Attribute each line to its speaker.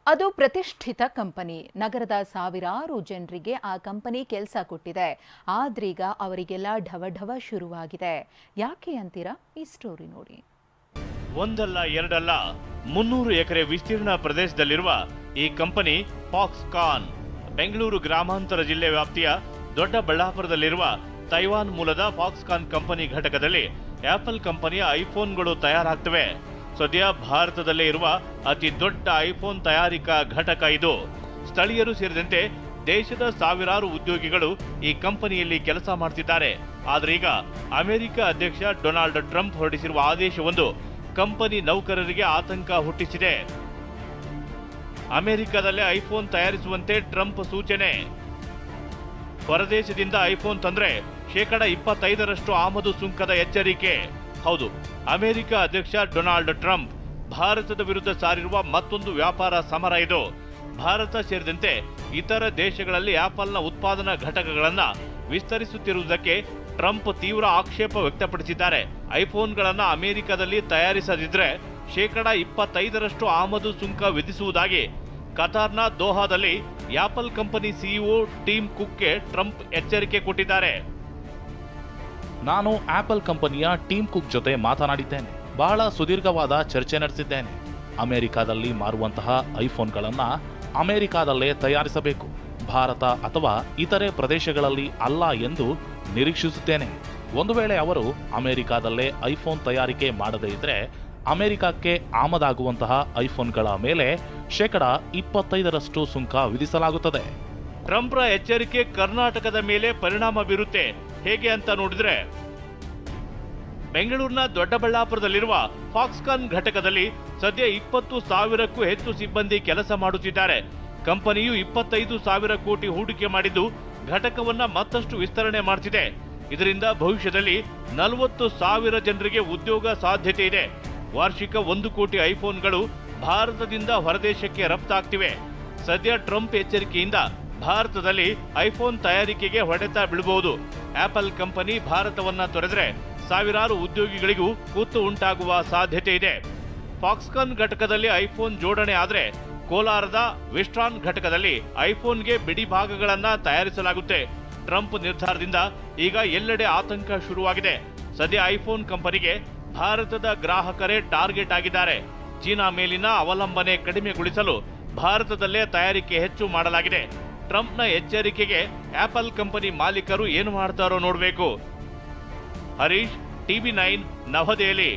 Speaker 1: ಅದು ಪ್ರತಿಷ್ಠಿತ ಕಂಪನಿ. ನಗರದ ಸಾವಿರಾರು ಜನರಿಗೆ ಆ ಕಂಪನಿ ಕೆಲಸ ಕೊಟ್ಟಿದೆ. ಆದ್ರೀಗ ಅವರಿಗೆಲ್ಲ ಢವಢವ ಶುರುವಾಗಿದೆ. ಯಾಕೆ ಅಂತೀರಾ? ಈ ಸ್ಟೋರಿ ನೋಡಿ.
Speaker 2: ಒಂದಲ್ಲ ಎರಡಲ್ಲ 300 ಎಕರೆ ವಿಸ್ತೀರ್ಣ ಪ್ರದೇಶದಲ್ಲಿರುವ ಈ ಕಂಪನಿ ಫಾಕ್ಸ್ಕಾನ್ ಬೆಂಗಳೂರು ಗ್ರಾಮಾಂತರ ಜಿಲ್ಲೆ ವ್ಯಾಪ್ತಿಯ ದೊಡ್ಡಬಳ್ಳಾಪುರದಲ್ಲಿರುವ ತೈವಾನ್ ಮೂಲದ ಫಾಕ್ಸ್ಕಾನ್ ಕಂಪನಿ ಘಟಕದಲ್ಲಿ ಆಪಲ್ ಕಂಪನಿಯ ಐಫೋನ್ಗಳು ತಯಾರಾಗ್ತವೆ. ಸದ್ಯ ಭಾರತದಲ್ಲೇ ಇರುವ ಅತಿ ದೊಡ್ಡ ಐಫೋನ್ ತಯಾರಿಕಾ ಘಟಕ ಇದು. ಸ್ಥಳೀಯರು ಸೇರಿದಂತೆ ದೇಶದ ಸಾವಿರಾರು ಉದ್ಯೋಗಿಗಳು ಈ ಕಂಪನಿಯಲ್ಲಿ ಕೆಲಸ ಮಾಡ್ತಿದ್ದಾರೆ. ಆದ್ರೀಗ ಅಮೆರಿಕ ಅಧ್ಯಕ್ಷ ಡೊನಾಲ್ಡ್ ಟ್ರಂಪ್ ಹೊರಡಿಸಿರುವ ಆದೇಶವೊಂದು ಕಂಪನಿ ನೌಕರರಿಗೆ ಆತಂಕ ಹುಟ್ಟಿಸಿದೆ. ಅಮೆರಿಕದಲ್ಲೇ ಐಫೋನ್ ತಯಾರಿಸುವಂತೆ ಟ್ರಂಪ್ ಸೂಚನೆ. ಹೊರದೇಶದಿಂದ ಐಫೋನ್ ತಂದ್ರೆ 25% ಆಮದು ಸುಂಕದ ಎಚ್ಚರಿಕೆ. ಹೌದು, ಅಮೆರಿಕ ಅಧ್ಯಕ್ಷ ಡೊನಾಲ್ಡ್ ಟ್ರಂಪ್ ಭಾರತದ ವಿರುದ್ಧ ಸಾರಿರುವ ಮತ್ತೊಂದು ವ್ಯಾಪಾರ ಸಮರ ಇದು. ಭಾರತ ಸೇರಿದಂತೆ ಇತರ ದೇಶಗಳಲ್ಲಿ ಆಪಲ್ನ ಉತ್ಪಾದನಾ ಘಟಕಗಳನ್ನು ವಿಸ್ತರಿಸುತ್ತಿರುವುದಕ್ಕೆ ಟ್ರಂಪ್ ತೀವ್ರ ಆಕ್ಷೇಪ ವ್ಯಕ್ತಪಡಿಸಿದ್ದಾರೆ. ಐಫೋನ್ಗಳನ್ನು ಅಮೆರಿಕದಲ್ಲಿ ತಯಾರಿಸದಿದ್ರೆ 25% ಆಮದು ಸುಂಕ ವಿಧಿಸುವುದಾಗಿ ಕತಾರ್ನ ದೋಹಾದಲ್ಲಿ ಆಪಲ್ ಕಂಪನಿ ಸಿಇಒ ಟಿಮ್ ಕುಕ್ಗೆ ಟ್ರಂಪ್ ಎಚ್ಚರಿಕೆ ಕೊಟ್ಟಿದ್ದಾರೆ.
Speaker 3: ನಾನು ಆಪಲ್ ಕಂಪನಿಯ ಟೀಮ್ ಕುಕ್ ಜೊತೆ ಮಾತನಾಡಿದ್ದೇನೆ. ಬಹಳ ಸುದೀರ್ಘವಾದ ಚರ್ಚೆ ನಡೆಸಿದ್ದೇನೆ. ಅಮೆರಿಕಾದಲ್ಲಿ ಮಾರುವಂತಹ ಐಫೋನ್ಗಳನ್ನು ಅಮೆರಿಕಾದಲ್ಲೇ ತಯಾರಿಸಬೇಕು, ಭಾರತ ಅಥವಾ ಇತರೆ ಪ್ರದೇಶಗಳಲ್ಲಿ ಅಲ್ಲ ಎಂದು ನಿರೀಕ್ಷಿಸುತ್ತೇನೆ. ಒಂದು ವೇಳೆ ಅವರು ಅಮೆರಿಕಾದಲ್ಲೇ ಐಫೋನ್ ತಯಾರಿಕೆ ಮಾಡದೇ ಇದ್ರೆ ಅಮೆರಿಕಕ್ಕೆ ಆಮದಾಗುವಂತಹ ಐಫೋನ್ಗಳ ಮೇಲೆ 25% ಸುಂಕ ವಿಧಿಸಲಾಗುತ್ತದೆ.
Speaker 2: ಟ್ರಂಪ್ರ ಎಚ್ಚರಿಕೆ ಕರ್ನಾಟಕದ ಮೇಲೆ ಪರಿಣಾಮ ಬೀರುತ್ತೆ. ಹೇಗೆ ಅಂತ ನೋಡಿದ್ರೆ, ಬೆಂಗಳೂರಿನ ದೊಡ್ಡಬಳ್ಳಾಪುರದಲ್ಲಿರುವ ಫಾಕ್ಸ್ಕಾನ್ ಘಟಕದಲ್ಲಿ ಸದ್ಯ 20,000ಕ್ಕೂ ಹೆಚ್ಚು ಸಿಬ್ಬಂದಿ ಕೆಲಸ ಮಾಡುತ್ತಿದ್ದಾರೆ. ಕಂಪನಿಯು 25,000 ಕೋಟಿ ಹೂಡಿಕೆ ಮಾಡಿದ್ದು ಘಟಕವನ್ನ ಮತ್ತಷ್ಟು ವಿಸ್ತರಣೆ ಮಾಡ್ತಿದೆ. ಇದರಿಂದ ಭವಿಷ್ಯದಲ್ಲಿ 40,000 ಜನರಿಗೆ ಉದ್ಯೋಗ ಸಾಧ್ಯತೆ ಇದೆ. ವಾರ್ಷಿಕ 1 ಕೋಟಿ ಐಫೋನ್ಗಳು ಭಾರತದಿಂದ ಹೊರದೇಶಕ್ಕೆ ರಫ್ತಾಗ್ತಿವೆ. ಸದ್ಯ ಟ್ರಂಪ್ ಎಚ್ಚರಿಕೆಯಿಂದ ಭಾರತದಲ್ಲಿ ಐಫೋನ್ ತಯಾರಿಕೆಗೆ ಹೊಡೆತ ಬೀಳಬಹುದು. ಆಪಲ್ ಕಂಪನಿ ಭಾರತವನ್ನ ತೊರೆದರೆ ಸಾವಿರಾರು ಉದ್ಯೋಗಿಗಳಿಗೂ ಕುತ್ತು ಉಂಟಾಗುವ ಸಾಧ್ಯತೆ ಇದೆ. ಫಾಕ್ಸ್ಕಾನ್ ಘಟಕದಲ್ಲಿ ಐಫೋನ್ ಜೋಡಣೆ ಆದರೆ ಕೋಲಾರದ ವಿಸ್ಟ್ರಾನ್ ಘಟಕದಲ್ಲಿ ಐಫೋನ್ಗೆ ಬಿಡಿ ಭಾಗಗಳನ್ನ ತಯಾರಿಸಲಾಗುತ್ತೆ. ಟ್ರಂಪ್ ನಿರ್ಧಾರದಿಂದ ಈಗ ಎಲ್ಲೆಡೆ ಆತಂಕ ಶುರುವಾಗಿದೆ. ಸದ್ಯ ಐಫೋನ್ ಕಂಪನಿಗೆ ಭಾರತದ ಗ್ರಾಹಕರೇ ಟಾರ್ಗೆಟ್ ಆಗಿದ್ದಾರೆ. ಚೀನಾ ಮೇಲಿನ ಅವಲಂಬನೆ ಕಡಿಮೆಗೊಳಿಸಲು ಭಾರತದಲ್ಲೇ ತಯಾರಿಕೆ ಹೆಚ್ಚು ಮಾಡಲಾಗಿದೆ. ಟ್ರಂಪ್ನ ಎಚ್ಚರಿಕೆಗೆ ಆಪಲ್ ಕಂಪನಿ ಮಾಲೀಕರು ಏನು ಮಾಡ್ತಾರೋ ನೋಡಬೇಕು. ಹರೀಶ್, ಟಿವಿ9, ನವದೆಹಲಿ.